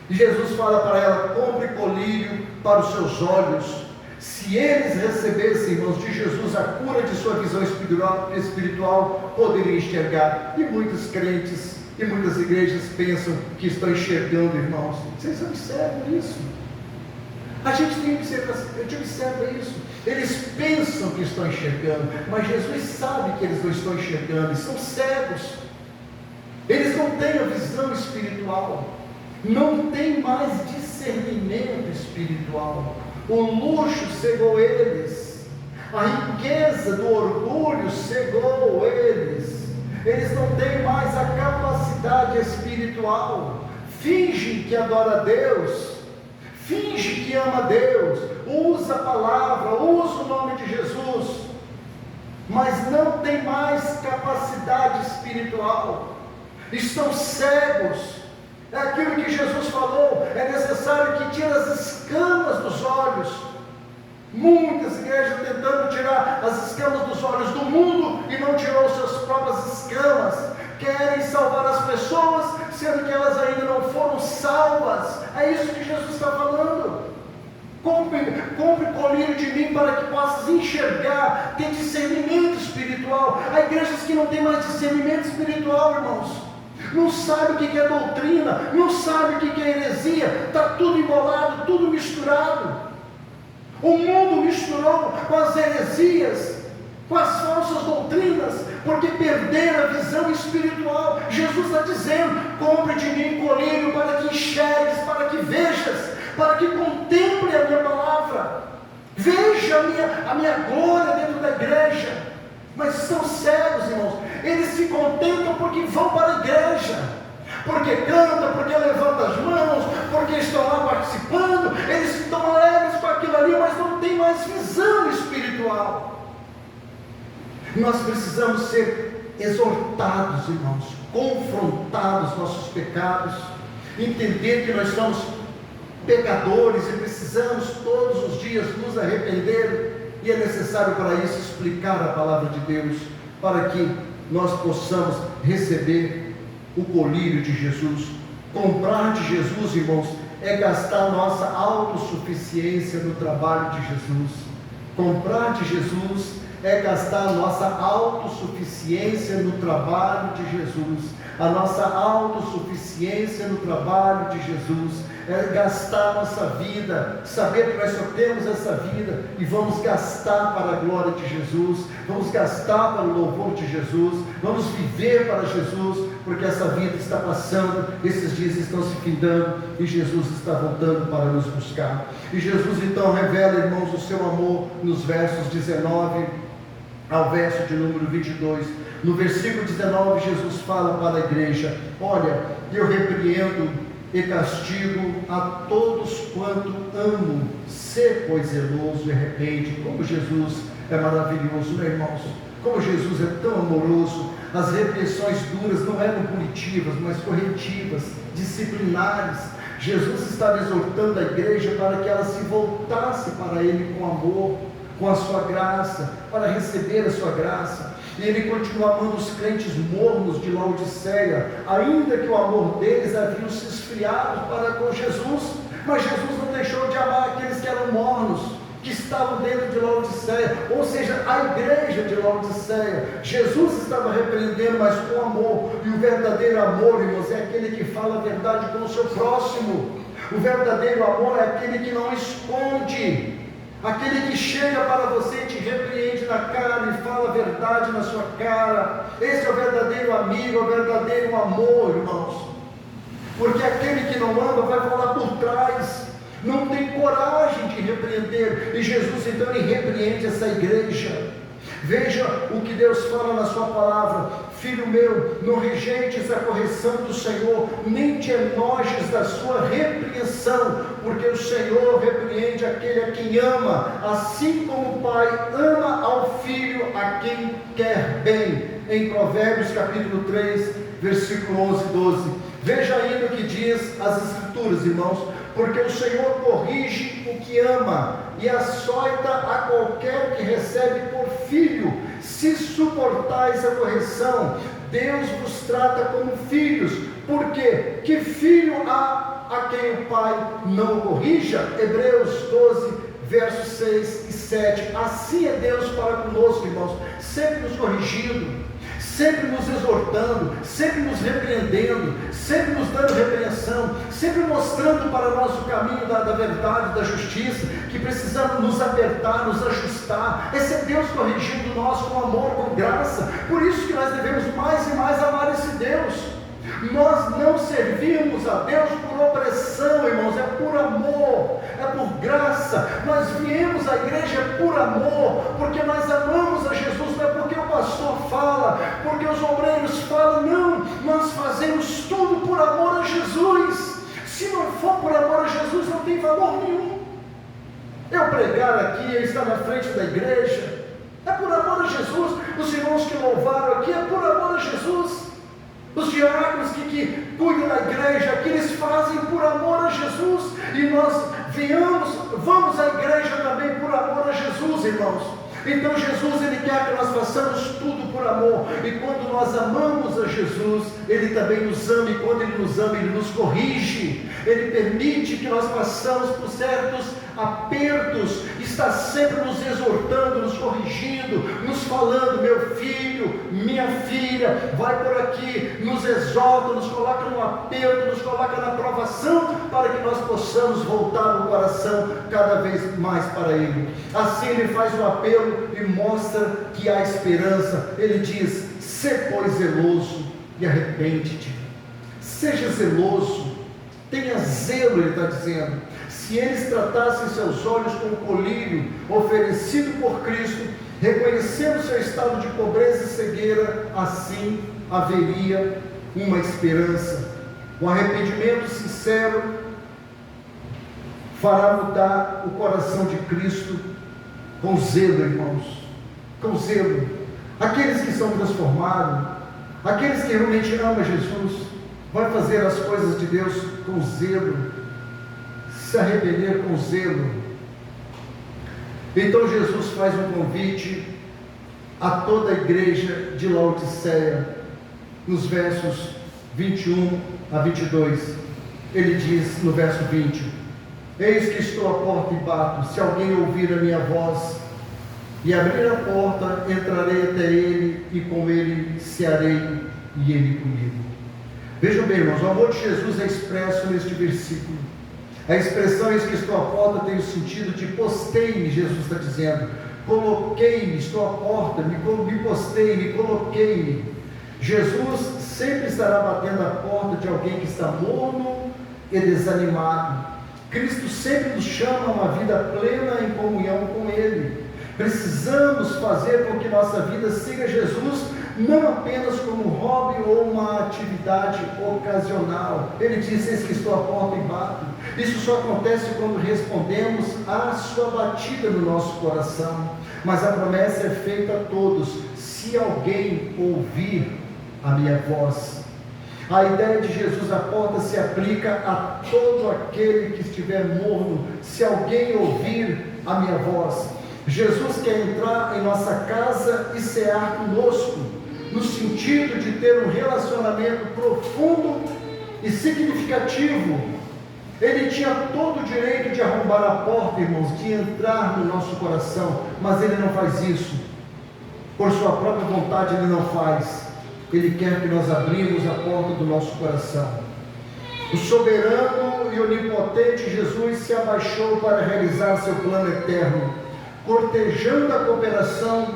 [SPEAKER 1] E Jesus fala para ela: compre colírio para os seus olhos. Se eles recebessem, irmãos, de Jesus a cura de sua visão espiritual, poderiam enxergar. E muitos crentes e muitas igrejas pensam que estão enxergando, irmãos. Vocês observam isso? A gente observa isso. Eles pensam que estão enxergando, mas Jesus sabe que eles não estão enxergando, e são cegos. Eles não têm a visão espiritual, não tem mais discernimento espiritual. O luxo cegou eles, a riqueza do orgulho cegou eles. Eles não têm mais a capacidade espiritual. Finge que adora a Deus, finge que ama a Deus, usa a palavra, usa o nome de Jesus, mas não tem mais capacidade espiritual. Estão cegos. É aquilo que Jesus falou: é necessário que tire as escamas dos olhos. Muitas igrejas tentando tirar as escamas dos olhos do mundo e não tirou suas próprias escamas. Querem salvar as pessoas, sendo que elas ainda não foram salvas. É isso que Jesus está falando. Compre colírio de mim para que possas enxergar, ter discernimento espiritual. Há igrejas que não têm mais discernimento espiritual, irmãos. Não sabe o que é doutrina, não sabe o que é heresia, está tudo embolado, tudo misturado. O mundo misturou com as heresias, com as falsas doutrinas, porque perderam a visão espiritual. Jesus está dizendo: compre de mim colírio para que enxergues, para que vejas, para que contemple a minha palavra, veja a minha glória dentro da igreja. Mas são cegos, irmãos. Eles se contentam porque vão para a igreja, porque cantam, porque levantam as mãos, porque estão lá participando. Eles estão alegres com aquilo ali, mas não tem mais visão espiritual. Nós precisamos ser exortados, irmãos, confrontados nossos pecados, entender que nós somos pecadores e precisamos todos os dias nos arrepender. E é necessário para isso explicar a palavra de Deus, para que nós possamos receber o colírio de Jesus. Comprar de Jesus, irmãos, é gastar nossa autossuficiência no trabalho de Jesus. Comprar de Jesus é gastar a nossa autossuficiência no trabalho de Jesus. A nossa autossuficiência no trabalho de Jesus é gastar a nossa vida, saber que nós só temos essa vida e vamos gastar para a glória de Jesus, vamos gastar para o louvor de Jesus, vamos viver para Jesus, porque essa vida está passando, esses dias estão se findando e Jesus está voltando para nos buscar. E Jesus então revela, irmãos, o seu amor nos versos 19 ao verso de número 22. No versículo 19, Jesus fala para a igreja: olha, eu repreendo e castigo a todos quanto amo, sê pois zeloso e arrepende. Como Jesus é maravilhoso, né, irmãos? Como Jesus é tão amoroso. As repreensões duras não eram punitivas, mas corretivas, disciplinares. Jesus estava exortando a igreja para que ela se voltasse para Ele com amor, com a sua graça, para receber a sua graça. E Ele continua amando os crentes mornos de Laodiceia, ainda que o amor deles havia se esfriado para com Jesus. Mas Jesus não deixou de amar aqueles que eram mornos, que estavam dentro de Laodiceia, ou seja, a igreja de Laodiceia. Jesus estava repreendendo, mas com amor. E o verdadeiro amor, irmãos, é aquele que fala a verdade com o seu próximo. O verdadeiro amor é aquele que não esconde, aquele que chega para você e te repreende na cara e fala a verdade na sua cara. Esse é o verdadeiro amigo, é o verdadeiro amor, irmãos. Porque aquele que não ama vai falar por trás, não tem coragem de repreender. E Jesus então ele repreende essa igreja. Veja o que Deus fala na sua palavra: filho meu, não rejeites a correção do Senhor, nem te enojes da sua repreensão, porque o Senhor repreende aquele a quem ama, assim como o pai ama ao filho a quem quer bem. Em Provérbios capítulo 3, versículo 11 e 12. Veja ainda o que diz as Escrituras, irmãos: porque o Senhor corrige o que ama e açoita a qualquer que recebe por filho. Se suportais a correção, Deus vos trata como filhos. Por quê? Que filho há a quem o pai não corrija? Hebreus 12, versos 6 e 7. Assim é Deus para conosco, irmãos, sempre nos corrigindo, sempre nos exortando, sempre nos repreendendo, sempre nos dando repreensão, sempre mostrando para nós o caminho da verdade, da justiça, que precisamos nos apertar, nos ajustar. Esse é Deus corrigindo nós com amor, com graça. Por isso que nós devemos mais e mais amar esse Deus. Nós não servimos a Deus por opressão, irmãos, é por amor, é por graça. Nós viemos à igreja por amor, porque nós amamos a Jesus, não é porque o pastor fala, porque os obreiros falam, não, nós fazemos tudo por amor a Jesus. Se não for por amor a Jesus, não tem valor nenhum. Eu pregar aqui, eu estar na frente da igreja, é por amor a Jesus. Os irmãos que louvaram aqui, é por amor a Jesus. Os diáconos que cuidam da igreja, que eles fazem por amor a Jesus. E nós vamos à igreja também por amor a Jesus, irmãos. Então Jesus, Ele quer que nós façamos tudo por amor. E quando nós amamos a Jesus, Ele também nos ama. E quando Ele nos ama, Ele nos corrige. Ele permite que nós passamos por certos apertos, está sempre nos exortando, nos corrigindo, nos falando: meu filho, minha filha, vai por aqui, nos exorta, nos coloca no aperto, nos coloca na provação, para que nós possamos voltar o coração cada vez mais para Ele. Assim Ele faz o apelo e mostra que há esperança. Ele diz: sê pois zeloso e arrepende-te. Seja zeloso, tenha zelo, Ele está dizendo. Se eles tratassem seus olhos com o colírio oferecido por Cristo, reconhecendo seu estado de pobreza e cegueira, assim haveria uma esperança. O arrependimento sincero fará mudar o coração de Cristo com zelo, irmãos, com zelo. Aqueles que são transformados, aqueles que realmente amam Jesus, vão fazer as coisas de Deus com zelo, se arrepender com zelo. Então Jesus faz um convite a toda a igreja de Laodiceia, nos versos 21 a 22. ele diz no verso 20: eis que estou à porta e bato, se alguém ouvir a minha voz e abrir a porta, entrarei até ele e com ele cearei e ele comigo. Vejam bem, irmãos, o amor de Jesus é expresso neste versículo. A expressão eis que estou à porta tem o sentido de postei-me, Jesus está dizendo, coloquei-me, estou à porta, me postei, me coloquei-me. Jesus sempre estará batendo a porta de alguém que está morno e desanimado. Cristo sempre nos chama a uma vida plena em comunhão com Ele. Precisamos fazer com que nossa vida siga Jesus, não apenas como hobby ou uma atividade ocasional. Ele diz: eis que estou à porta e bato. Isso só acontece quando respondemos à sua batida no nosso coração. Mas a promessa é feita a todos: se alguém ouvir a minha voz. A ideia de Jesus à porta se aplica a todo aquele que estiver morno. Se alguém ouvir a minha voz. Jesus quer entrar em nossa casa e cear conosco, no sentido de ter um relacionamento profundo e significativo. Ele tinha todo o direito de arrombar a porta, irmãos, de entrar no nosso coração, mas Ele não faz isso. Por sua própria vontade Ele não faz. Ele quer que nós abrimos a porta do nosso coração. O soberano e onipotente Jesus se abaixou para realizar seu plano eterno, cortejando a cooperação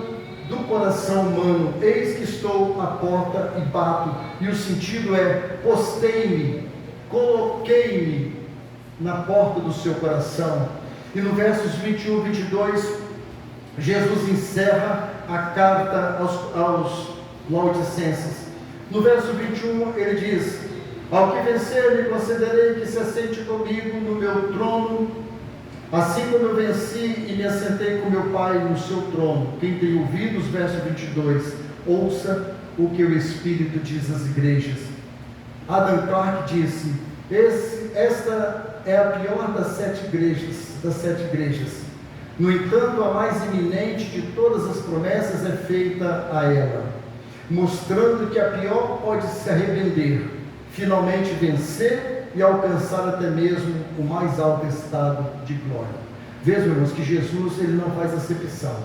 [SPEAKER 1] do coração humano. Eis que estou à porta e bato. E o sentido é: postei-me, coloquei-me na porta do seu coração. E no versos 21 e 22, Jesus encerra a carta aos Laodicenses. No verso 21 ele diz: ao que vencer lhe concederei que se assente comigo no meu trono, assim como eu venci e me assentei com meu Pai no seu trono. Quem tem ouvidos, verso 22, ouça o que o Espírito diz às igrejas. Adam Clarke disse: esta é a pior das sete igrejas. No entanto, a mais iminente de todas as promessas é feita a ela, mostrando que a pior pode se arrepender, finalmente vencer e alcançar até mesmo o mais alto estado de glória. Vejam, irmãos, que Jesus ele não faz acepção.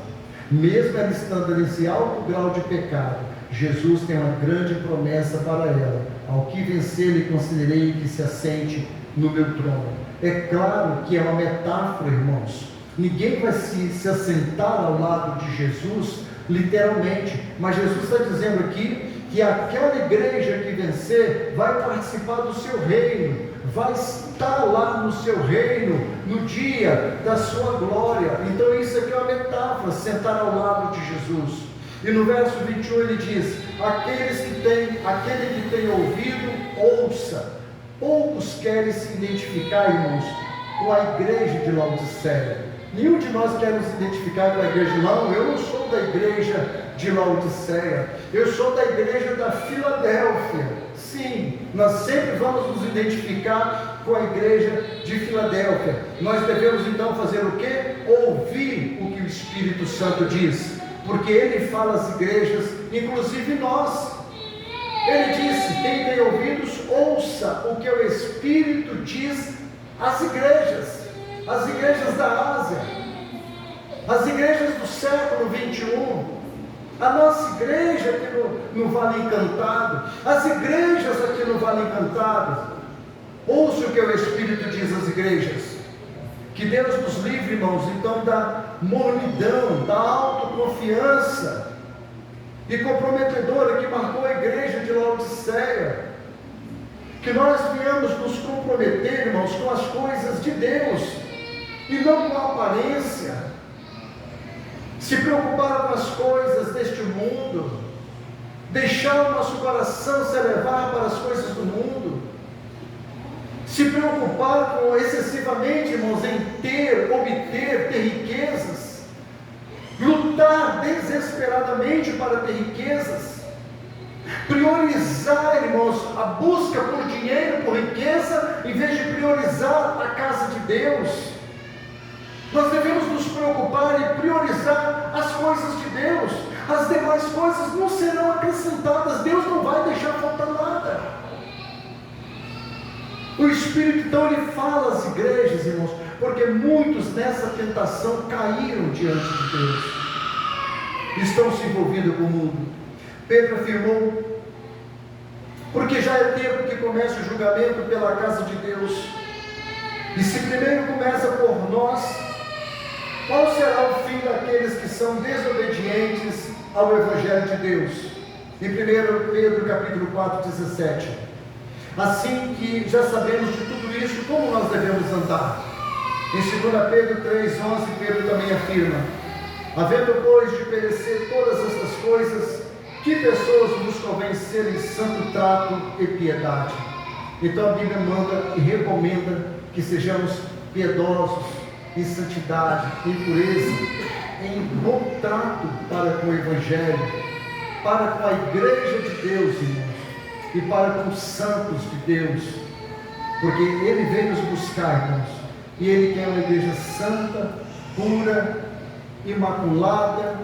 [SPEAKER 1] Mesmo ela estando nesse alto grau de pecado, Jesus tem uma grande promessa para ela: ao que vencer lhe considerei que se assente no meu trono. É claro que é uma metáfora, irmãos. Ninguém vai se assentar ao lado de Jesus literalmente, mas Jesus está dizendo aqui que aquela igreja que vencer vai participar do seu reino, vai estar lá no seu reino no dia da sua glória. Então isso aqui é uma metáfora, sentar ao lado de Jesus. E no verso 21 ele diz: aquele que tem ouvido, ouça. Poucos querem se identificar, irmãos, com a igreja de Laodiceia. Nenhum de nós quer nos identificar com a igreja. Não, eu não sou da igreja de Laodiceia, eu sou da igreja da Filadélfia. Sim, nós sempre vamos nos identificar com a igreja de Filadélfia. Nós devemos então fazer o quê? Ouvir o que o Espírito Santo diz, porque Ele fala às igrejas, inclusive nós. Ele disse: quem tem ouvidos, ouça o que o Espírito diz às igrejas. As igrejas da Ásia, as igrejas do século 21, a nossa igreja aqui no Vale Encantado, as igrejas aqui no Vale Encantado. Ouça o que o Espírito diz às igrejas. Que Deus nos livre, irmãos, então da mornidão, da autoconfiança e comprometedora que marcou a igreja de Laodiceia. Que nós venhamos nos comprometer, irmãos, com as coisas de Deus e não com a aparência. Se preocupar com as coisas deste mundo, deixar o nosso coração se elevar para as coisas do mundo, se preocupar com excessivamente, irmãos, em obter, ter riquezas, lutar desesperadamente para ter riquezas, priorizar, irmãos, a busca por dinheiro, por riqueza, em vez de priorizar a casa de Deus. Nós devemos nos preocupar e priorizar as coisas de Deus. As demais coisas não serão acrescentadas. Deus não vai deixar faltar nada. O Espírito, então, ele fala às igrejas, irmãos, porque muitos nessa tentação caíram diante de Deus, estão se envolvendo com o mundo. Pedro afirmou: porque já é tempo que comece o julgamento pela casa de Deus, e se primeiro começa por nós, qual será o fim daqueles que são desobedientes ao Evangelho de Deus? Em 1 Pedro capítulo 4, 17. Assim que já sabemos de tudo isso, como nós devemos andar? Em 2 Pedro 3, 11, Pedro também afirma: havendo, pois, de perecer todas estas coisas, que pessoas vos convém serem santo trato e piedade? Então a Bíblia manda e recomenda que sejamos piedosos, em santidade, em pureza, em bom trato para com o Evangelho, para com a igreja de Deus, irmãos, e para com os santos de Deus, porque Ele veio nos buscar, irmãos, e Ele quer uma igreja santa, pura, imaculada,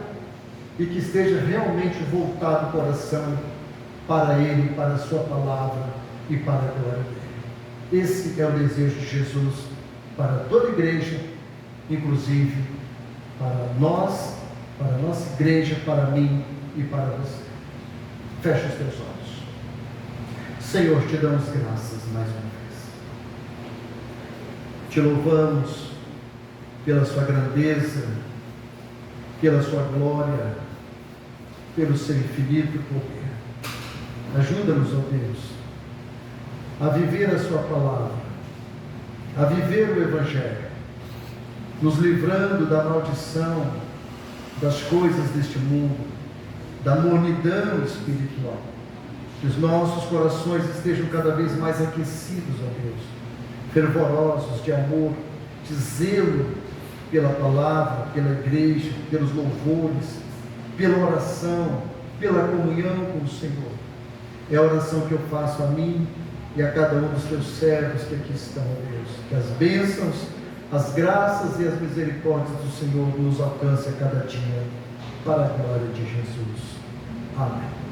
[SPEAKER 1] e que esteja realmente voltado o coração para Ele, para a sua palavra e para a glória dEle. Esse é o desejo de Jesus para toda a igreja, inclusive para nós, para a nossa igreja, para mim e para você. Fecha os teus olhos. Senhor, te damos graças mais uma vez. Te louvamos pela sua grandeza, pela sua glória, pelo seu infinito poder. Ajuda-nos, ó Deus, a viver a sua palavra, a viver o Evangelho, nos livrando da maldição das coisas deste mundo, da mornidão espiritual. Que os nossos corações estejam cada vez mais aquecidos, ó Deus, fervorosos de amor, de zelo pela palavra, pela igreja, pelos louvores, pela oração, pela comunhão com o Senhor. É a oração que eu faço a mim e a cada um dos teus servos que aqui estão, ó Deus. Que as bênçãos, as graças e as misericórdias do Senhor nos alcancem a cada dia, para a glória de Jesus. Amém.